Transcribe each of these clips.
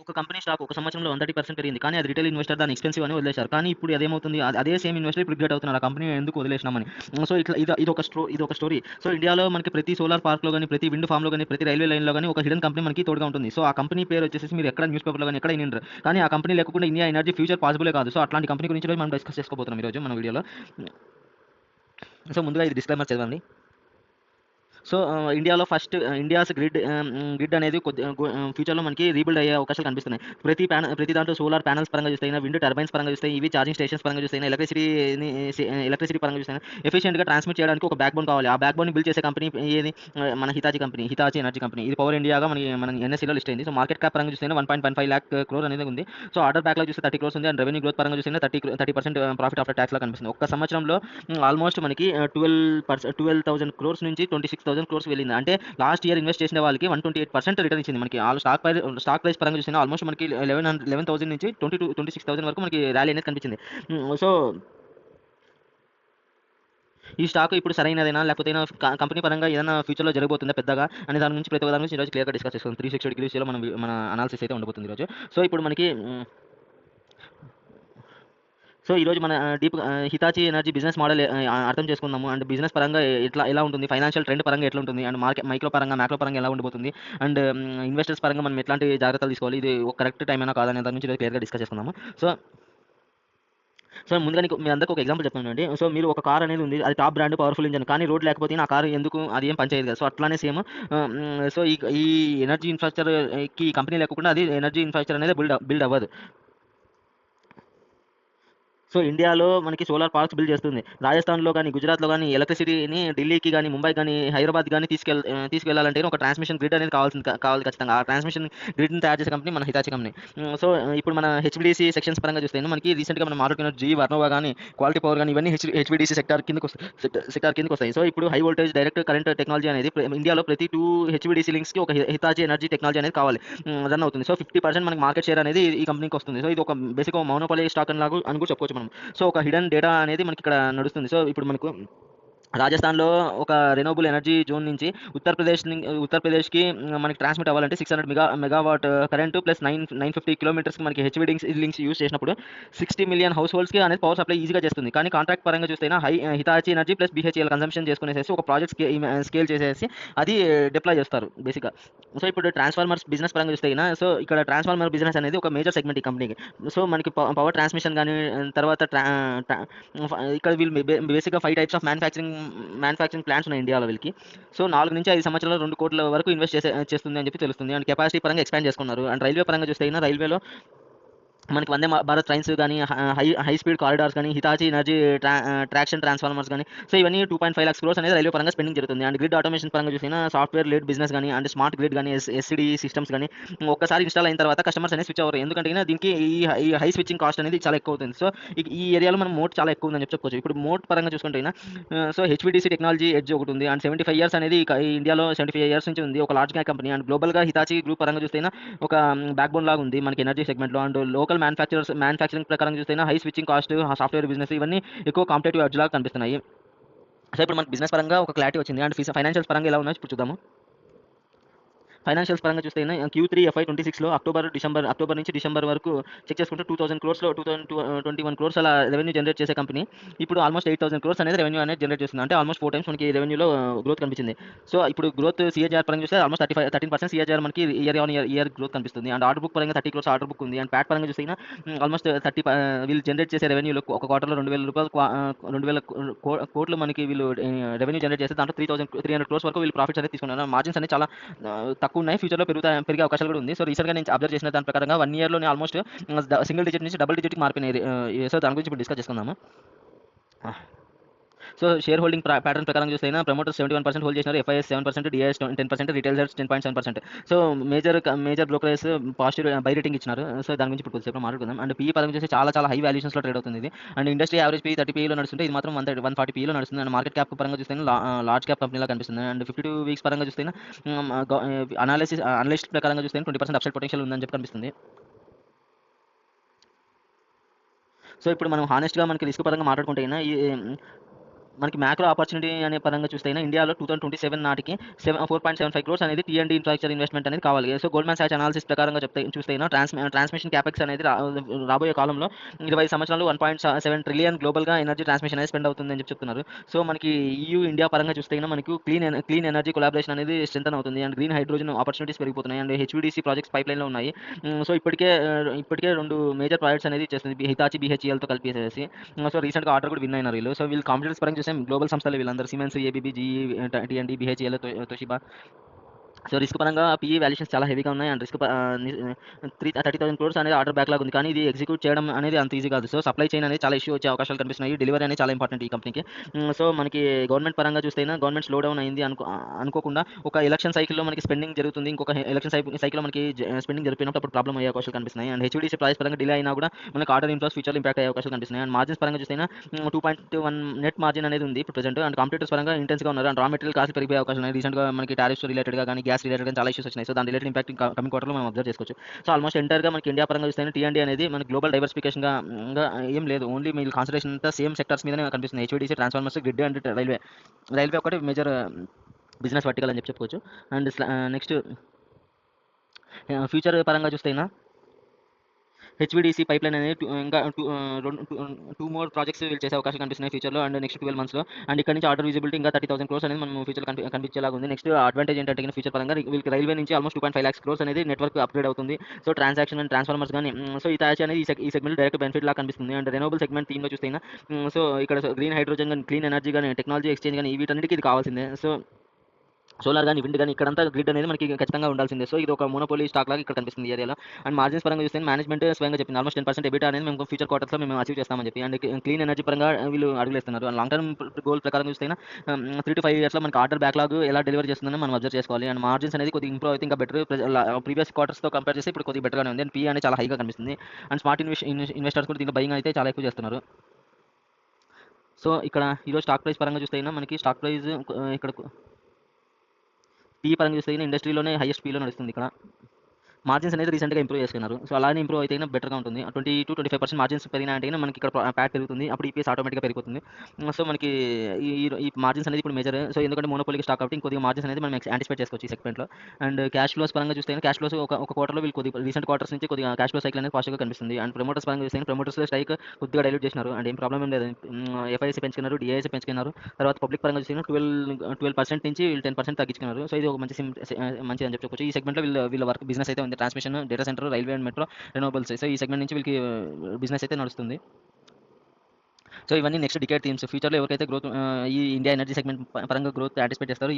ఒక company stock ఒక సంవత్సరంలో 130% పెరిగింది. కానీ అది రిటైల్ ఇన్వెస్టర్ దాన్ని ఎక్స్‌పెన్సివ్ అని వదిలేశారు. కానీ ఇప్పుడు అదేమవుతుంది, అదే సేమ్ ఇన్వెస్టర్ ఇప్పుడు రిగ్రెట్ అవుతున్నారు. ఆ కంపెనీ ఎందుకు వదిలేసినామని. సో, ఇట్లా ఇదొక స్టోరీ. సో, ఇండియాలో మనకి ప్రతి సోలార్ పార్క్‌లో గాని, ప్రతి విండ్ ఫార్మ్‌లో గాని, ప్రతి రైల్వే లైన్‌లో గాని ఒక హిడెన్ కంపెనీ మనకి తోడుగా ఉంటుంది. సో, ఆ కంపెనీ పేరు వచ్చేసేసి మీరు ఎక్కడ న్యూస్ పేపర్‌లో గాని ఎక్కడ ఇనుండరు. కానీ ఆ కంపెనీ లేకుండా ఇండియా ఎనర్జీ ఫ్యూచర్ పాసిబులే కాదు. సో, అట్లాంటి కంపెనీ గురించి ఈరోజు మనం డిస్కస్ చేసుకోబోతున్నాం ఈరోజు మన వీడియోలో. సో, ముందుగా ఇది డిస్క్లైమర్ చదవండి. సో, ఇండియాలో ఫస్ట్ ఇండియాస్ గ్రిడ్ అనేది ఫ్యూచర్‌లో మనకి రీబిల్డ్ అయ్యే అవకాశాలు కనిపిస్తున్నాయి. ప్రతి దాంట్లో సోలార్ ప్యానెల్స్ పరంగా చూస్తే అయినా, విండ్ టర్బైన్స్ పరంగా చూస్తే, ఈవీ ఛార్జింగ్ స్టేషన్స్ పరంగా చూస్తే అయినా, ఎలక్ట్రిసిటీ పరంగా చూస్తే అయినా, ఎఫిషియెంట్‌గా ట్రాన్స్మిట్ చేయడానికి ఒక బ్యాక్‌బోన్ కావాలి. ఆ బ్యాక్‌బోన్‌ని బిల్డ్ చేసే కంపెనీ ఏది? మన హితాచీ ఎనర్జీ కంపెనీ. ఇది పవర్ ఇండియాగా మన ఎన్ఎస్ఈలో లిస్ట్ అయింది. సో, మార్కెట్ క్యాప్ పరంగా చూస్తే 1.15 లాక్ క్రోర్ అనేది ఉంది. సో, ఆర్డర్ బ్యాక్‌లాగ్ చూస్తే 30 క్రోర్స్ ఉంది. అండ్ రెవెన్యూ గ్రోత్ పరంగా చూస్తే 30% ప్రాఫిట్ ఆఫ్టర్ టాక్స్‌లా కనిపిస్తుంది. ఒక్క సంవత్సరంలో ఆల్మోస్ట్ మనకి 12,000 క్రోర్స్ నుంచి 26,000 క్రోర్స్ వెళ్ళింది. అంటే లాస్ట్ ఇయర్ ఇన్వెస్ట్ చేసిన వాళ్ళకి 128% రిటర్న్ ఇచ్చింది. మనకి స్టాక్ ప్రైస్ పరంగా చూసినా ఆల్మోస్ట్ మనకి 11,000 నుంచి 26,000 వరకు మనకి ర్యాలీ అనేది కనిపించింది. సో, ఈ స్టాక్ ఇప్పుడు సరైనదేనా, లేకపోతే కంపెనీ పరంగా ఏదైనా ఫ్యూచర్‌లో జరగబోతుందా పెద్దగా అనే దాని గురించి ప్రతి ఒక్క దాని గురించి ఈరోజు క్లియర్‌గా డిస్కస్ చేసుకుందాం. 360 డిగ్రీస్‌లో మన అనాలిసిస్ అయితే ఉండబోతుంది ఈరోజు. సో, ఇప్పుడు మనకి ఈరోజు మన హితాచీ ఎనర్జీ బిజినెస్ మోడల్ అర్థం చేసుకుందాము. అండ్ బిజినెస్ పరంగా ఎలా ఉంటుంది, ఫైనాన్షియల్ ట్రెండ్ పరంగా ఎట్లా ఉంటుంది, అండ్ మైక్రో పరంగా ఎలా ఉండబోతుంది, అండ్ ఇన్వెస్టర్స్ పరంగా మనం ఎట్లాంటి జాగ్రత్తలు తీసుకోవాలి, ఇది ఒక కరెక్ట్ టైం అయినా కాదనే దాని గురించి క్లియర్‌గా డిస్కస్ చేసుకుందాము. సో, ముందుగా మీ అందరికి ఒక ఎగ్జాంపుల్ చెప్తానండి. సో, మీరు ఒక కార్ అనేది ఉంది. అది టాప్ బ్రాండ్, పవర్‌ఫుల్ ఇంజిన్. కానీ రోడ్ లేకపోతే ఆ కార్ ఎందుకు, అది ఏం పని చేయదు కదా! సో, అట్లానే సేమ్ సో, ఈ ఎనర్జీ ఇన్‌ఫ్రాస్ట్రక్చర్‌కి కంపెనీ లేకుండా అది ఎనర్జీ ఇన్‌ఫ్రాస్ట్రక్చర్ అనేది బిల్డ్ అవ్వదు. సో, ఇండియాలో మనకి సోలార్ పార్క్స్ బిల్డ్ చేస్తుంది. రాజస్థాన్‌లో గాని, గుజరాత్‌లో గాని ఎలక్ట్రిసిటీని ఢిల్లీకి గాని, ముంబైకి గాని, హైదరాబాద్ గాని తీసుకెళ్లాలంటే ఒక ట్రాన్స్‌మిషన్ గ్రిడ్ అనేది కావాలి ఖచ్చితంగా. ఆ ట్రాన్స్‌మిషన్ గ్రిడ్‌ని తయారు చేసే కంపెనీ మన హిటాచీ కంపెనీ. సో, ఇప్పుడు మన హెచ్‌విడిసి సెక్షన్స్ పరంగా చూస్తే మనకి రీసెంట్‌గా మనం మాట్లాడుకున్న వర్నోవా గాని, క్వాలిటీ పవర్ గాని, ఇవన్నీ హెచ్‌విడిసి సెక్టార్ కిందకొస్తాయి. సో, ఇప్పుడు high voltage direct current technology అనేది ఇండియాలో ప్రతి 2 హెచ్‌విడిసి లింక్స్‌కి ఒక హిటాచీ ఎనర్జీ టెక్నాలజీ అనేది కావాలి. రన్ అవుతుంది. సో, 50% మనకి మార్కెట్ షేర్ అనేది ఈ కంపెనీకి వస్తుంది. సో, ఇది ఒక బేసిక్ మోనోపోలీ స్టాక్ అని కూడా చెప్పుకోవచ్చు మనం. సో, ఒక హిడెన్ డేటా అనేది మనకి ఇక్కడ నడుస్తుంది. సో, ఇప్పుడు మనకు రాజస్థాన్‌లో ఒక రెన్యూవబుల్ ఎనర్జీ జోన్ నుంచి ఉత్తరప్రదేశ్‌కి మనకి ట్రాన్స్‌మిట్ అవ్వాలంటే 600 మెగావాట్ కరెంటు ప్లస్ 950 కిలోమీటర్స్‌కి మనకి లింక్స్ యూజ్ చేసినప్పుడు 60 మిలియన్ హౌస్ హోల్డ్స్‌కి అనేది పవర్ సప్లై ఈజీగా చేస్తుంది. కానీ కాంట్రాక్ట్ పరంగా చూస్తే Hitachi energy plus BHEL consumption చేసుకునేసేసి ఒక ప్రాజెక్ట్ స్కేల్ చేసేసి అది డిప్లాయ్ చేస్తారు బేసిక్‌గా. సో, ఇప్పుడు ట్రాన్స్‌ఫార్మర్స్ బిజినెస్ పరంగా చూస్తే సో, ఇక్కడ ట్రాన్స్‌ఫార్మర్ బిజినెస్ అనేది ఒక మేజర్ సెగ్మెంట్ ఈ కంపెనీకి. సో, మనకి పవర్ ట్రాన్స్‌మిషన్ గాని, తర్వాత ఇక్కడ వీళ్ళు బేసిక్‌గా 5 టైప్స్ ఆఫ్ మ్యానుఫ్యాక్చరింగ్ ప్లాంట్స్ ఉన్నాయి ఇండియాలో వీళ్ళకి. సో, 4-5 సంవత్సరాల్లో 2 కోట్ల వరకు ఇన్వెస్ట్ చేస్తుంది అని చెప్పి తెలుస్తుంది. అండ్ కెపాసిటీ పరంగా ఎక్స్‌పాండ్ చేసుకున్నారు. అండ్ రైల్వే పరంగా చూస్తే రైల్వేలో మనకి వందే భారత్ ట్రైన్స్ గాని, హై స్పీడ్ కారిడార్స్ గాని, హిటాచీ ఎనర్జీ ట్రాక్షన్ ట్రాన్స్‌ఫార్మర్స్ గాని, సో, ఇవన్నీ 2.5 లాక్స్ క్రోర్స్ అనేది రైల్వే పరంగా స్పెండింగ్ జరుగుతుంది. అండ్ గ్రిడ్ ఆటోమేషన్ పరంగా చూసినా సాఫ్ట్‌వేర్ లెడ్ బిజినెస్ గాని, అండ్ స్మార్ట్ గ్రిడ్ గాని, ఎస్‌సిడి సిస్టమ్స్ గాని ఒక్కసారి ఇన్‌స్టాల్ అయిన తర్వాత కస్టమర్స్ అనేది స్విచ్ అవ్వరు. ఎందుకంటే దీనికి ఈ హై స్విచ్చింగ్ కాస్ట్ అనేది చాలా ఎక్కువ అవుతుంది. సో, ఈ ఏరియాలో మనం మోట్ చాలా ఎక్కువ ఉందని చెప్పుకోవచ్చు. ఇప్పుడు మోట్ పరంగా చూసుకుంటే సో, హెచ్‌విడిసి టెక్నాలజీ ఎడ్జ్ ఒకటి ఉంది. అండ్ 75 ఇయర్స్ అనేది ఈ ఇండియాలో 75 ఇయర్స్ నుంచి ఉంది. ఒక లార్జ్ క్యాప్ కంపెనీ. అండ్ గ్లోబల్‌గా హిటాచీ గ్రూప్ పరంగా చూస్తే ఒక బ్యాక్‌బోన్ లాగా ఉంది మనకి ఎనర్జీ సెగ్మెంట్‌లో. అండ్ లోకల్ మ్యానుఫ్యాక్చరింగ్ ప్రకారం చూస్తే high switching cost, software business ఇవన్నీ ఎక్కువ కాంపిటేటివ్ ఎడ్జ్ లాగా కనిపిస్తున్నాయి. సో, ఇప్పుడు మనకి బిజినెస్ పరంగా ఒక క్లారిటీ వచ్చింది. అండ్ ఫైనాన్షియల్స్ పరంగా ఎలా ఉన్నాయో ఇప్పుడు చూద్దాము. ఫైనాన్షియల్స్ పరంగా చూస్తే Q3 FY26లో అక్టోబర్ నుంచి డిసెంబర్ వరకు చెక్ చేసుకుంటే 2000 క్రోర్స్‌లో 21 క్రోర్స్ అలా రెవెన్యూ జనరేట్ చేసే కంపెనీ ఇప్పుడు ఆల్మోస్ట్ 8000 క్రోర్స్ అనేది రెవెన్యూ అనేది జనరేట్ చేస్తుంది. అంటే ఆల్మోస్ట్ 4 టైమ్స్ మనకి రెవెన్యూలో గ్రోత్ కనిపించింది. సో, ఇప్పుడు గ్రోత్ CAGR పరంగా చూస్తే ఆల్మోస్ట్ 13% CAGR మనకి ఇయర్ గ్రోత్ కనిపిస్తుంది. అండ్ ఆర్డర్ బుక్ పరంగా 30 క్రోర్స్ ఆర్డర్ బుక్ ఉంది. అండ్ ప్యాట్ పరంగా చూస్తే ఆల్మోస్ట్ వీళ్ళు జనరేట్ చేసే రెవెన్యూలో ఒక క్వార్టర్‌లో రూ. 2,000 కోట్లు మనకి వీళ్ళు రెవెన్యూ జనరేట్ చేస్తే దాంట్లో 300 క్రోర్స్ వరకు వీళ్ళు ప్రాఫిట్స్ అనేది తీసుకున్నారు. మార్జిన్స్ అనేది చాలా తక్కువున్నాయి. ఫ్యూచర్‌లో పెరిగే అవకాశాలు కూడా ఉంది. సో, రీసెంట్‌గా నేను అబ్జర్వ్ చేసిన దాని ప్రకారంగా 1 ఇయర్‌లోనే ఆల్మోస్ట్ సింగిల్ డిజిట్ నుంచి డబుల్ డిజిట్‌కి మారిపోయినాయి. సో, దాని గురించి ఇప్పుడు డిస్కస్ చేసుకుందాము. సో, షేర్ హోల్డింగ్ ప్యాటర్న్ ప్రకారం చూస్తే ప్రమోటర్స్ 71% హోల్డ్ చేసినారు. FIS 7%, DIS 10%, retailers 10.7%. So, major brokerage positive buy rating ఇచ్చినారు. సో, దాని గురించి ఇప్పుడు కొద్దిసేపు మాట్లాడుకుందాం. అండ్ PE పరంగా చూస్తే చాలా హై వాల్యుయేషన్స్‌లో ట్రేడ్ అవుతుంది ఇది. అండ్ ఇండస్ట్రీ యావరేజ్ PE 30 PEలో నడుస్తుంటే ఇది మాత్రం 140 PEలో నడుస్తుంది. అండ్ మార్కెట్ క్యాప్ పరంగా చూస్తే లార్జ్ క్యాప్ కంపెనీలా కనిపిస్తుంది. అండ్ 52 వీక్స్ పరంగా చూస్తే అనలిస్ట్ ప్రకారంగా చూస్తే 20% అప్సైడ్ పొటెన్షియల్ ఉందని చెప్పి కనిపిస్తుంది. సో, ఇప్పుడు మనం హానెస్ట్‌గా మనకి రిస్క్ పరంగా మాట్లాడుకుంటే మనకి మ్యాక్రో ఆపర్చునిటీ అనే పరంగా చూస్తే ఇండియాలో 2027 నాటికి 4.75 క్రోర్స్ అనేది టీ&డి ఇన్ఫ్రాస్ట్రక్చర్ ఇన్వెస్ట్మెంట్ అనేది కావాలి. సో గోల్డ్‌మ్యాన్ సాచ్ అనాలిసిస్ ప్రకారంగా చూస్తే ట్రాన్స్మిషన్ క్యాపెక్స్ అనేది రాబోయే కాలంలో 20 సంవత్సరాలు 1.7 ట్రిలియన్ గ్లోబల్‌గా ఎనర్జీ ట్రాన్స్మిషన్ అనేది స్పెండ్ అవుతుందని చెప్తున్నారు. సో మనకి ఈయూ, ఇండియా పరంగా చూస్తే మనకు క్లీన్ ఎనర్జీ కొలాబరేషన్ అనేది స్ట్రెంథెన్ అవుతుంది. అండ్ గ్రీన్ హైడ్రోజన్ ఆపర్చునిటీస్ పెరిగిపోతున్నాయి. అండ్ హెచ్‌వీడీసీ ప్రాజెక్ట్స్ పైప్‌లైన్‌లో ఉన్నాయి. సో ఇప్పటికే 2 మేజర్ ప్రాజెక్ట్స్ అనేది చేస్తుంది. హితాచి, బీహెచ్ఈఎల్‌తో కలిపేసేసి. సో రీసెంట్‌గా ఆర్డర్ కూడా విన్ అయినారు వీళ్ళు. సో వీళ్ళు కాంపిటెన్స్ పరంగా చూస్తే గ్లోబల్ సంస్థలు వీళ్ళందరూ సిమెన్స్, ఏబీబీ, జీఈ, టీ&డి, బీహెచ్ఈఎల్, తోషిబా. సో రిస్క్ పరంగా పీఈ వాల్యుయేషన్స్ చాలా హెవీగా ఉన్నాయి. అండ్ 30,000 క్రోర్స్ అనేది ఆర్డర్ బ్యాక్‌లాగ్ ఉంది. కానీ ఇది ఎగ్జిక్యూట్ చేయడం అనేది అంత ఈజీ కాదు. సో సప్లై చైన్ అనేది చాలా ఇష్యూ వచ్చే అవకాశాలు కనిపిస్తున్నాయి. డెలివరీ అనేది చాలా ఇంపార్టెంట్ ఈ కంపెనీకి. సో మనకి గవర్నమెంట్ పరంగా చూస్తే గవర్నమెంట్ స్లో డౌన్ అయింది అనుకోకుండా ఒక ఎలక్షన్ సైకిల్‌లో మనకి స్పెండింగ్ జరుగుతుంది. ఇంకొక ఎలక్షన్ సైకిల్‌లో మనకి స్పెండింగ్ జరిపినప్పుడు అప్పుడు ప్రాబ్లమ్ అయ్యే అవకాశాలు కనిపిస్తున్నాయి. అండ్ హెచ్‌వీడీసీ ప్రైస్ పరంగా డిలే అయినా కూడా మనకి ఆర్డర్ ఇన్‌ఫ్లోస్ ఫ్యూచర్‌లో ఇంపాక్ట్ అయ్యే అవకాశాలు కనిపిస్తున్నాయి. అండ్ మార్జిన్స్ పరంగా చూస్తే 2.1 నెట్ మార్జిన్ అనేది ఉంది ఇప్పుడు ప్రెజెంట్. అండ్ కాంపిటీటర్స్ పరంగా ఇంటెన్స్‌గా ఉన్నారు. అండ్ రా మెటీరియల్ కాస్ట్ పెరిగే అవకాశాలు ఉన్నాయి. రీసెంట్‌గా మనకి టారిఫ్స్ రిలేటెడ్‌గా కానీ, గ్యాస్ రిలేటెడ్‌గా చాలా ఇష్యూస్ వచ్చినాయి. సో దాని రిలేటెడ్ ఇంపాక్ట్ కమింగ్ క్వార్టర్‌లో మనం అబ్జర్వ్ చేసుకోవచ్చు. సో ఆల్మోస్ట్ ఎంటైర్‌గా మనకి ఇండియా పరంగా చూస్తే టీ&డి అనేది మనకి గ్లోబల్ డైవర్సిఫికేషన్‌గా ఏం లేదు. ఓన్లీ మీ కాన్సంట్రేషన్ అంతా సేమ్ సెక్టార్స్ మీదనే కనిపిస్తుంది. హెచ్‌వీడీసీ, ట్రాన్స్‌ఫార్మర్స్, గ్రిడ్ అండ్ రైల్వే ఒకటి మేజర్ బిజినెస్ వర్టికల్ అని చెప్పుకోవచ్చు. అండ్ నెక్స్ట్ ఫ్యూచర్ పరంగా చూస్తే హెచ్‌వీడీసీ పైప్‌లైన్ అనేది ఇంకా 2 మోర్ ప్రాజెక్ట్స్ వీళ్ళు చేసే అవకాశం కనిపిస్తున్నాయి ఫ్యూచర్‌లో. అండ్ నెక్స్ట్ 12 మంత్స్‌లో. అండ్ ఇక్కడ నుంచి ఆర్డర్ విజిబిలిటీ ఇంకా 30,000 క్రోర్స్ అనేది మనం ఫ్యూచర్‌లో కనిపించేలాగా ఉంది. నెక్స్ట్ అడ్వాంటేజ్ ఏంటంటే ఫ్యూచర్ పరంగా వీళ్ళకి రైల్వే నుంచి ఆల్మోస్ట్ 2.5 లాక్స్ క్రోర్స్ అనేది నెట్వర్క్ అప్‌గ్రేడ్ అవుతుంది. సో ట్రాన్సాక్షన్ అండ్ ట్రాన్స్‌ఫార్మర్స్ గాని, సో హితాచి అనేది ఈ సెగ్మెంట్ డైరెక్ట్ బెనిఫిట్ లాగా కనిపిస్తుంది. అండ్ రెన్యూవబుల్ సెగ్మెంట్ థీమ్‌లో చూస్తే సో ఇక్కడ గ్రీన్ హైడ్రోజన్ గాని, క్లీన్ ఎనర్జీ గాని, టెక్నాలజీ ఎక్స్‌చేంజ్ గాని వీటన్నిటికి ఇది కావాల్సిందే. సో సోలార్ గాని, విండ్ గాని ఇక్కడంతా గ్రిడ్ అనేది మనకి ఖచ్చితంగా ఉండాల్సిందే. సో ఇది ఒక మోనోపోలీ స్టాక్ లాగా ఇక్కడ కనిపిస్తుంది ఈ ఏరియాలో. అండ్ మార్జిన్స్ పరంగా చూస్తే మేనేజ్మెంట్ స్వయంగా చెప్పింది. ఆల్మోస్ట్ 10% ఎబిటా అనేది మేము ఫ్యూచర్ క్వార్టర్స్‌లో మేము అచీవ్ చేస్తామని చెప్పి. అండ్ క్లీన్ ఎనర్జీ పరంగా వీళ్ళు అడుగులేస్తున్నారు. అండ్ లాంగ్ టర్మ్ గోల్ ప్రకారం చూస్తే 3 to 5 ఇయర్స్‌లో మనకి ఆర్డర్ బ్యాక్‌లాగ్ ఎలా డెలివర్ చేస్తుందని మనం అబ్జర్వ్ చేసుకోవాలి. అండ్ మార్జిన్స్ అనేది కొద్దిగా ఇంప్రూవ్ అయితే ఇంకా బెటర్. ప్రీవియస్ క్వార్టర్స్‌తో కంపేర్ చేస్తే ఇప్పుడు కొద్దిగా బెటర్‌గానే ఉంది. అండ్ పీఈ అనేది చాలా హైగా కనిపిస్తుంది. అండ్ స్మార్ట్ ఇన్వెస్టర్స్ కూడా దీంట్లో బయింగ్ అయితే చాలా ఎక్కువ చేస్తున్నారు. సో ఇక్కడ ఈరోజు స్టాక్ ప్రైస్ పరంగా చూస్తే మనకి స్టాక్ ప్రైస్ ఇక్కడ పీ పరంగా చూస్తే ఇండస్ట్రీలోనే హైయెస్ట్ పీలో నడుస్తుంది ఇక్కడ. మార్జిన్స్ అనేది రీసెంట్‌గా ఇంప్రూవ్ చేసుకున్నారు. సో అలానే ఇంప్రూవ్ అయితే బెటర్‌గా ఉంటుంది. 20-25% మార్జిన్స్ పెరిగినాయంటే మనకి ఇక్కడ ప్యాట్ పెరుగుతుంది. అప్పుడు ఈపీఎస్ ఆటోమేటిక్‌గా పెరిగిపోతుంది. సో మనకి ఈ ఈ మార్జిన్స్ అనేది ఇప్పుడు మేజర్. సో ఎందుకంటే మోనోపోలిక్ స్టాక్ కాబట్టి ఇంకొద్దిగా మార్జిన్స్ అనేది మనం యాంటిసిపేట్ చేసుకోవచ్చు ఈ సెగ్మెంట్‌లో. అండ్ క్యాష్ ఫ్లోస్ పరంగా చూస్తే క్యాష్ ఫ్లోస్ ఒక క్వార్టర్‌లో వీళ్ళు కొద్దిగా రీసెంట్ క్వార్టర్స్ నుంచి కొద్దిగా క్యాష్ ఫ్లో సైకిల్ అనేది పాజిటివ్‌గా కనిపిస్తుంది. అండ్ ప్రమోటర్స్ పరంగా చూస్తే ప్రమోటర్స్ స్ట్రైక్ కొద్దిగా డైల్యూట్ చేసినారు. అండ్ ఏం ప్రాబ్లమ్ ఏం లేదు. ఎఫ్ఐఎస్సీ పెంచుకున్నారు, డీఐఎస్సీ పెంచుకున్నారు. తర్వాత పబ్లిక్ పరంగా చూస్తే 12% నుంచి వీళ్ళు 10% తగ్గించుకున్నారు. సో ఇది ఒక మంచిదని చెప్పొచ్చు. ఈ సెగ్మెంట్‌లో వీళ్ళ వర్క్ బిజినెస్ అయితే ఉంది. Transmission, data centre, railway and metro, renewables. So ఈ సెగ్మెంట్ నుంచి వీళ్ళకి బిజినెస్ అయితే నడుస్తుంది. సో ఇవన్నీ నెక్స్ట్ డికేడ్ థీమ్స్. ఫ్యూచర్‌లో ఎవరికైతే గ్రోత్ ఈ ఇండియా ఎనర్జీ సెగ్మెంట్ పరంగా గ్రోత్ యాంటిసిపేట్ చేస్తారో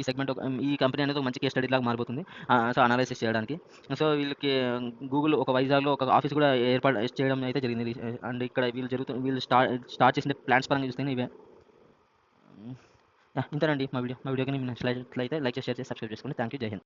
ఈ కంపెనీ అనేది ఒక మంచి కేస్ స్టడీ లాగా మారిపోతుంది. సో అనాలిసిస్ చేయడానికి. సో వీళ్ళకి గూగుల్ ఒక వైజాగ్‌లో ఒక ఆఫీస్ కూడా ఏర్పాటు చేయడం అయితే జరిగింది. అండ్ ఇక్కడ వీళ్ళు స్టార్ట్ చేసిన ప్లాన్స్ పరంగా చూస్తే ఇవే. ఇంతేనండి మా వీడియో. మా వీడియోకి నచ్చినట్లయితే లైక్ చేసి, షేర్ చేసి, సబ్స్క్రైబ్ చేసుకోండి. Thank you. జై హింద్.